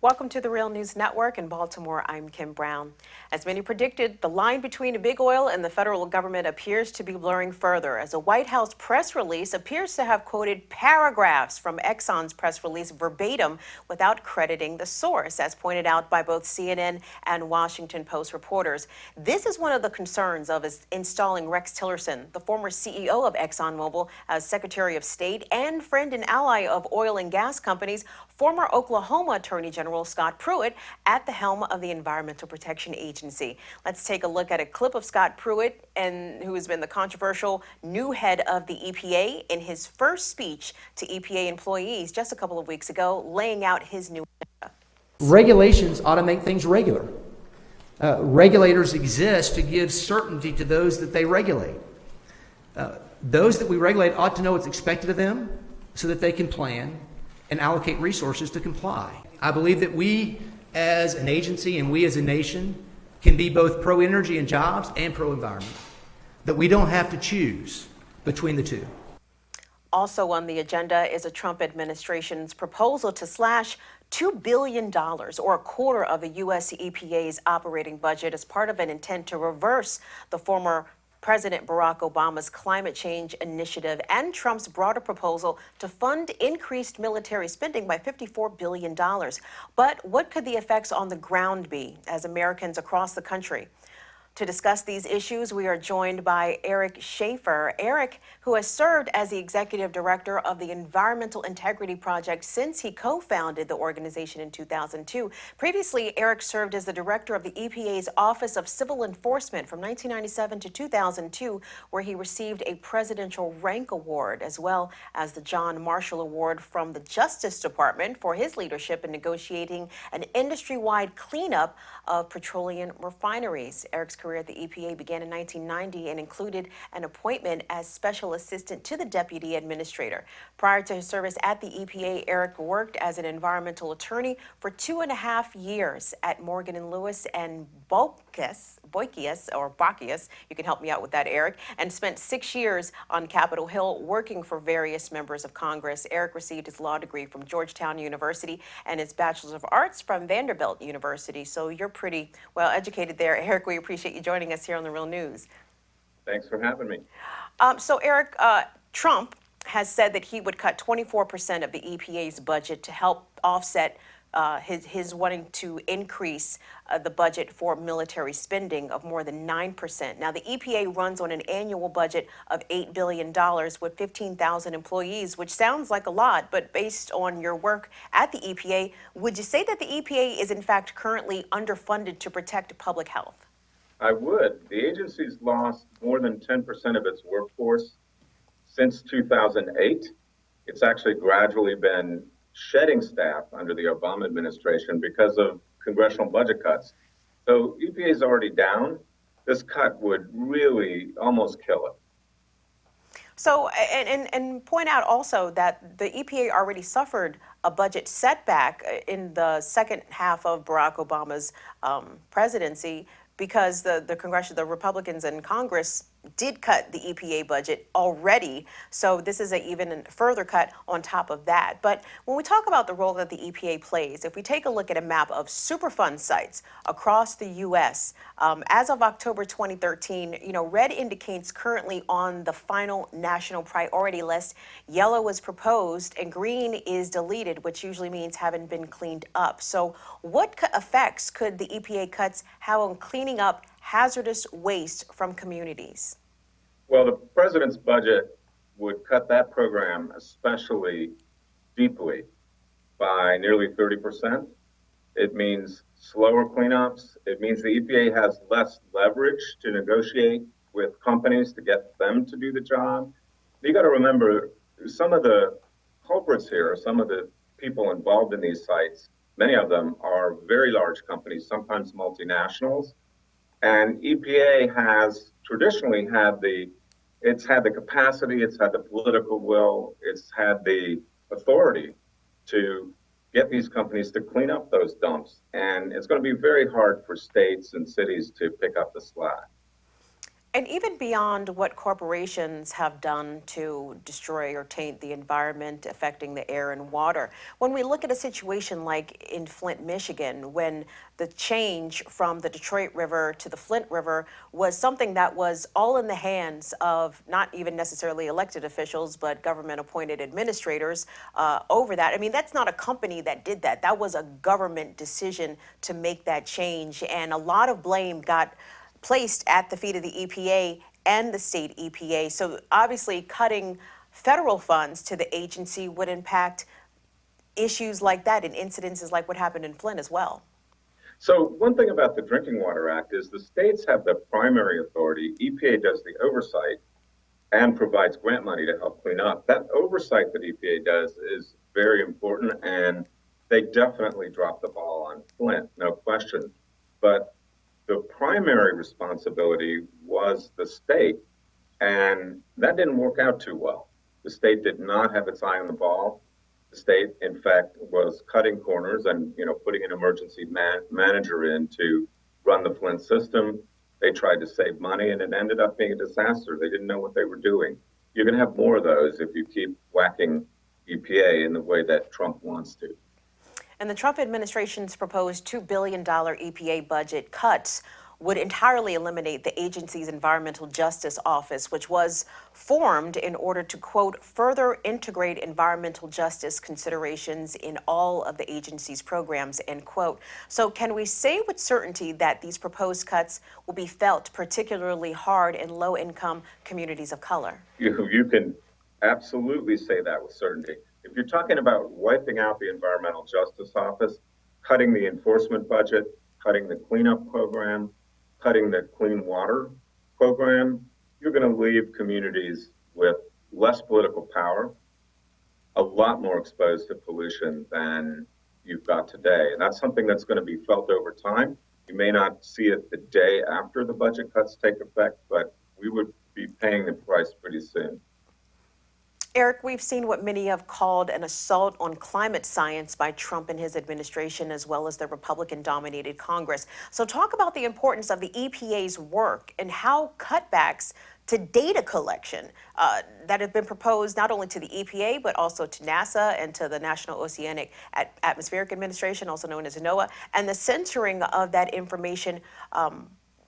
Welcome to the Real News Network in Baltimore. I'm Kim Brown. As many predicted, the line between big oil and the federal government appears to be blurring further as a White House press release appears to have quoted paragraphs from Exxon's press release verbatim without crediting the source, as pointed out by both CNN and Washington Post reporters. This is one of the concerns of installing Rex Tillerson, the former CEO of ExxonMobil, as Secretary of State and friend and ally of oil and gas companies, former Oklahoma Attorney General Scott Pruitt at the helm of the Environmental Protection Agency. Let's take a look at a clip of Scott Pruitt, who has been the controversial new head of the EPA, in his first speech to EPA employees just a couple of weeks ago, laying out his new agenda. Regulations ought to make things regular. Regulators exist to give certainty to those that they regulate. Those that we regulate ought to know what's expected of them so that they can plan and allocate resources to comply. I believe that we as an agency and we as a nation can be both pro-energy and jobs and pro-environment, that we don't have to choose between the two. Also on the agenda is a Trump administration's proposal to slash $2 billion, or a quarter of the U.S. EPA's operating budget, as part of an intent to reverse the former President Barack Obama's climate change initiative and Trump's broader proposal to fund increased military spending by $54 billion. But what could the effects on the ground be as Americans across the country? To discuss these issues, we are joined by Eric Schaeffer. Eric, who has served as the executive director of the Environmental Integrity Project since he co-founded the organization in 2002. Previously, Eric served as the director of the EPA's Office of Civil Enforcement from 1997 to 2002, where he received a Presidential Rank Award, as well as the John Marshall Award from the Justice Department for his leadership in negotiating an industry-wide cleanup of petroleum refineries. Eric's career at the EPA began in 1990 and included an appointment as special assistant to the deputy administrator. Prior to his service at the EPA, Eric worked as an environmental attorney for 2.5 years at Morgan & Lewis and Bockius, you can help me out with that, Eric, and spent 6 years on Capitol Hill working for various members of Congress. Eric received his law degree from Georgetown University and his Bachelor of Arts from Vanderbilt University. So you're pretty well educated there. Eric, we appreciate you joining us here on The Real News. Thanks for having me. So Eric, Trump has said that he would cut 24% of the EPA's budget to help offset his wanting to increase the budget for military spending of more than 9%. Now, the EPA runs on an annual budget of $8 billion with 15,000 employees, which sounds like a lot, but based on your work at the EPA, would you say that the EPA is in fact currently underfunded to protect public health? I would. The agency's lost more than 10% of its workforce since 2008. It's actually gradually been shedding staff under the Obama administration because of congressional budget cuts. So EPA is already down. This cut would really almost kill it. So, and point out also that the EPA already suffered a budget setback in the second half of Barack Obama's presidency, because the Republicans in Congress did cut the EPA budget already. So this is an even further cut on top of that. But when we talk about the role that the EPA plays, if we take a look at a map of Superfund sites across the U.S., as of October 2013, red indicates currently on the final national priority list. Yellow is proposed and green is deleted, which usually means haven't been cleaned up. So what effects could the EPA cuts have on cleaning up hazardous waste from communities? Well, the president's budget would cut that program especially deeply by nearly 30%. It means slower cleanups. It means the EPA has less leverage to negotiate with companies to get them to do the job. You got to remember, some of the culprits here, some of the people involved in these sites, many of them are very large companies, sometimes multinationals. And EPA has traditionally had the capacity, it's had the political will, it's had the authority to get these companies to clean up those dumps. And it's going to be very hard for states and cities to pick up the slack. And even beyond what corporations have done to destroy or taint the environment, affecting the air and water, when we look at a situation like in Flint, Michigan, when the change from the Detroit River to the Flint River was something that was all in the hands of not even necessarily elected officials, but government appointed administrators over that. I mean, that's not a company that did that. That was a government decision to make that change. And a lot of blame got placed at the feet of the EPA and the state EPA. So obviously, cutting federal funds to the agency would impact issues like that and incidences like what happened in Flint as well. So one thing about the Drinking Water Act is the states have the primary authority. EPA does the oversight and provides grant money to help clean up. That oversight that EPA does is very important, and they definitely dropped the ball on Flint, no question. But the primary responsibility was the state, and that didn't work out too well. The state did not have its eye on the ball. The state, in fact, was cutting corners and putting an emergency manager in to run the Flint system. They tried to save money, and it ended up being a disaster. They didn't know what they were doing. You're going to have more of those if you keep whacking EPA in the way that Trump wants to. And the Trump administration's proposed $2 billion EPA budget cuts would entirely eliminate the agency's Environmental Justice Office, which was formed in order to, quote, further integrate environmental justice considerations in all of the agency's programs, end quote. So can we say with certainty that these proposed cuts will be felt particularly hard in low-income communities of color? You can absolutely say that with certainty. If you're talking about wiping out the Environmental Justice Office, cutting the enforcement budget, cutting the cleanup program, cutting the clean water program, you're going to leave communities with less political power, a lot more exposed to pollution than you've got today. And that's something that's going to be felt over time. You may not see it the day after the budget cuts take effect, but we would be paying the price pretty soon. Eric, we've seen what many have called an assault on climate science by Trump and his administration, as well as the Republican-dominated Congress. So talk about the importance of the EPA's work and how cutbacks to data collection that have been proposed not only to the EPA, but also to NASA and to the National Oceanic Atmospheric Administration, also known as NOAA, and the censoring of that information.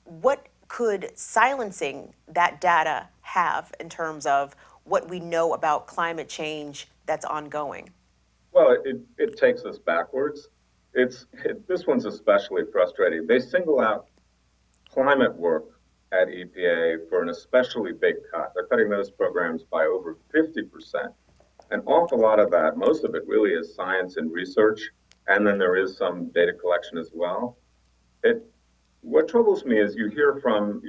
What could silencing that data have in terms of what we know about climate change that's ongoing? Well, it takes us backwards. This one's especially frustrating. They single out climate work at EPA for an especially big cut. They're cutting those programs by over 50%. An awful lot of that, most of it really is science and research, and then there is some data collection as well. What troubles me is you heard from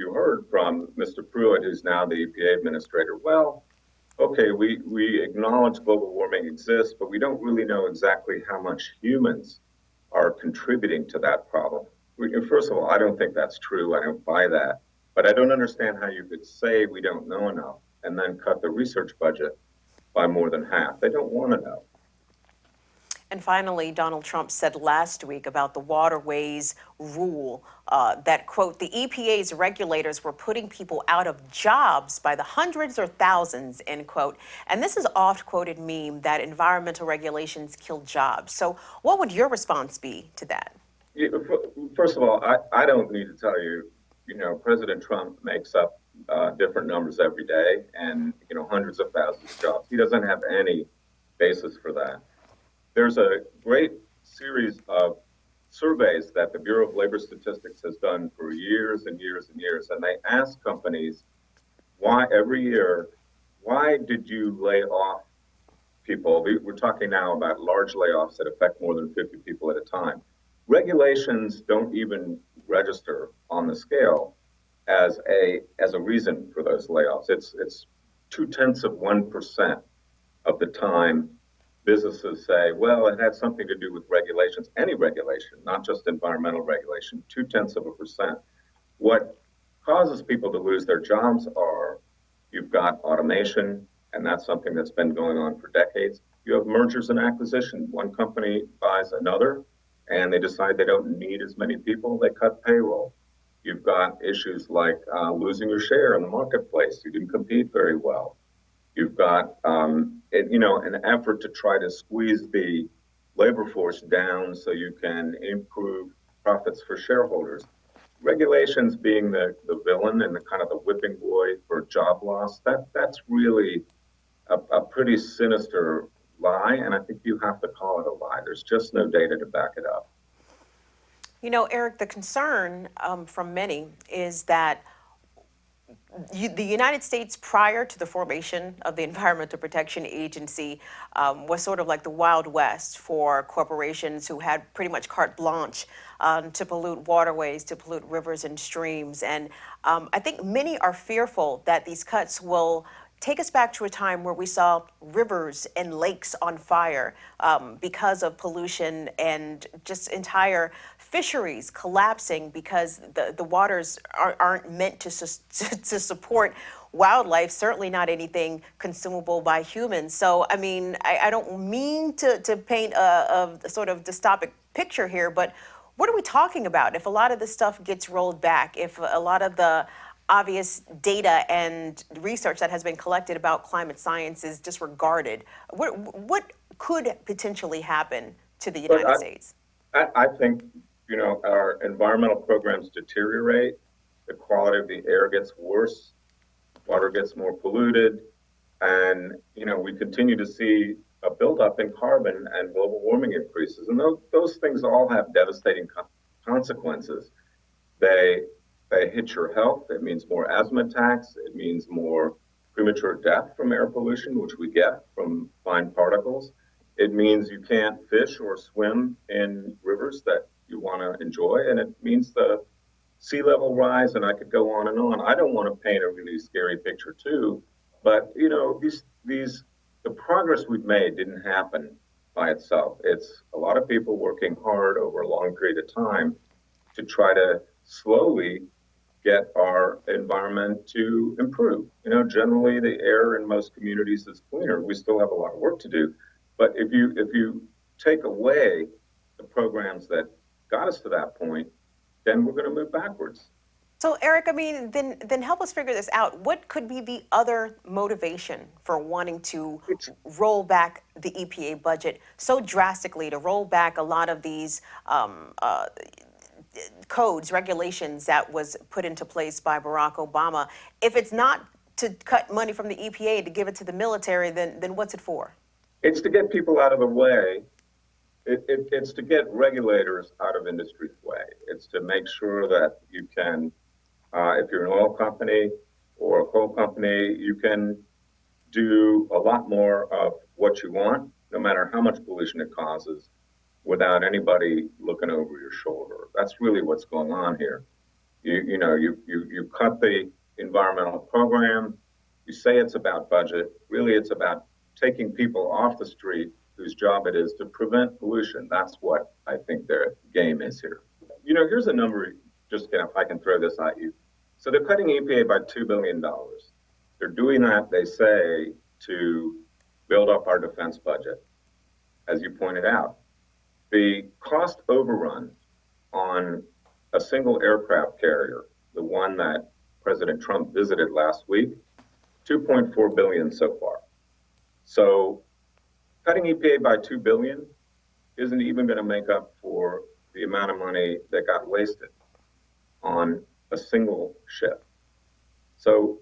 Mr. Pruitt, who's now the EPA administrator. Well, okay, we acknowledge global warming exists, but we don't really know exactly how much humans are contributing to that problem. First of all, I don't think that's true. I don't buy that. But I don't understand how you could say we don't know enough and then cut the research budget by more than half. They don't want to know. And finally, Donald Trump said last week about the waterways rule that, quote, the EPA's regulators were putting people out of jobs by the hundreds or thousands, end quote. And this is oft-quoted meme that environmental regulations kill jobs. So what would your response be to that? First of all, I don't need to tell you, President Trump makes up different numbers every day and, hundreds of thousands of jobs. He doesn't have any basis for that. There's a great series of surveys that the Bureau of Labor Statistics has done for years and years and years, and they ask companies every year, why did you lay off people? We're talking now about large layoffs that affect more than 50 people at a time. Regulations don't even register on the scale as a reason for those layoffs. It's 0.2% of the time businesses say, well, it had something to do with regulations, any regulation, not just environmental regulation, 0.2%. What causes people to lose their jobs are you've got automation, and that's something that's been going on for decades. You have mergers and acquisitions. One company buys another, and they decide they don't need as many people, they cut payroll. You've got issues like losing your share in the marketplace. You didn't compete very well. You've got, an effort to try to squeeze the labor force down so you can improve profits for shareholders. Regulations being the villain and the kind of the whipping boy for job loss, that's really a pretty sinister lie, and I think you have to call it a lie. There's just no data to back it up. You know, Eric, the concern from many is that the United States, prior to the formation of the Environmental Protection Agency, was sort of like the Wild West for corporations who had pretty much carte blanche to pollute waterways, to pollute rivers and streams. And I think many are fearful that these cuts will take us back to a time where we saw rivers and lakes on fire because of pollution, and just entire fisheries collapsing because the waters aren't meant to support wildlife, certainly not anything consumable by humans. So, I mean, I don't mean to paint a sort of dystopic picture here, but what are we talking about if a lot of this stuff gets rolled back, if a lot of the obvious data and research that has been collected about climate science is disregarded? What could potentially happen to the United States? I think, our environmental programs deteriorate, the quality of the air gets worse, water gets more polluted, and, we continue to see a buildup in carbon and global warming increases. And those things all have devastating consequences. They hit your health. It means more asthma attacks. It means more premature death from air pollution, which we get from fine particles. It means you can't fish or swim in rivers that you want to enjoy. And it means the sea level rise, and I could go on and on. I don't want to paint a really scary picture too, but the progress we've made didn't happen by itself. It's a lot of people working hard over a long period of time to try to slowly get our environment to improve. Generally the air in most communities is cleaner. We still have a lot of work to do. But if you take away the programs that got us to that point, then we're going to move backwards. So, Eric, I mean, then help us figure this out. What could be the other motivation for wanting to roll back the EPA budget so drastically, to roll back a lot of these codes, regulations that was put into place by Barack Obama? If it's not to cut money from the EPA to give it to the military, then what's it for? It's to get people out of the way. It's to get regulators out of industry's way. It's to make sure that you can, if you're an oil company or a coal company, you can do a lot more of what you want, no matter how much pollution it causes, without anybody looking over your shoulder. That's really what's going on here. You cut the environmental program. You say it's about budget. Really, it's about taking people off the street whose job it is to prevent pollution. That's what I think their game is here. Here's a number, just if I can throw this at you. So they're cutting EPA by $2 billion. They're doing that, they say, to build up our defense budget, as you pointed out. The cost overrun on a single aircraft carrier, the one that President Trump visited last week, $2.4 billion so far. So cutting EPA by $2 billion isn't even going to make up for the amount of money that got wasted on a single ship. So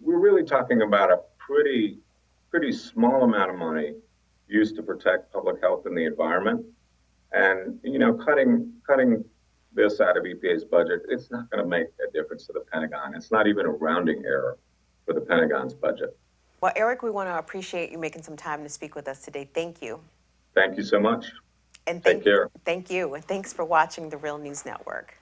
we're really talking about a pretty small amount of money used to protect public health and the environment. And, cutting this out of EPA's budget, it's not going to make a difference to the Pentagon. It's not even a rounding error for the Pentagon's budget. Well, Eric, we want to appreciate you making some time to speak with us today. Thank you. Thank you so much. And take care. Thank you. And thanks for watching the Real News Network.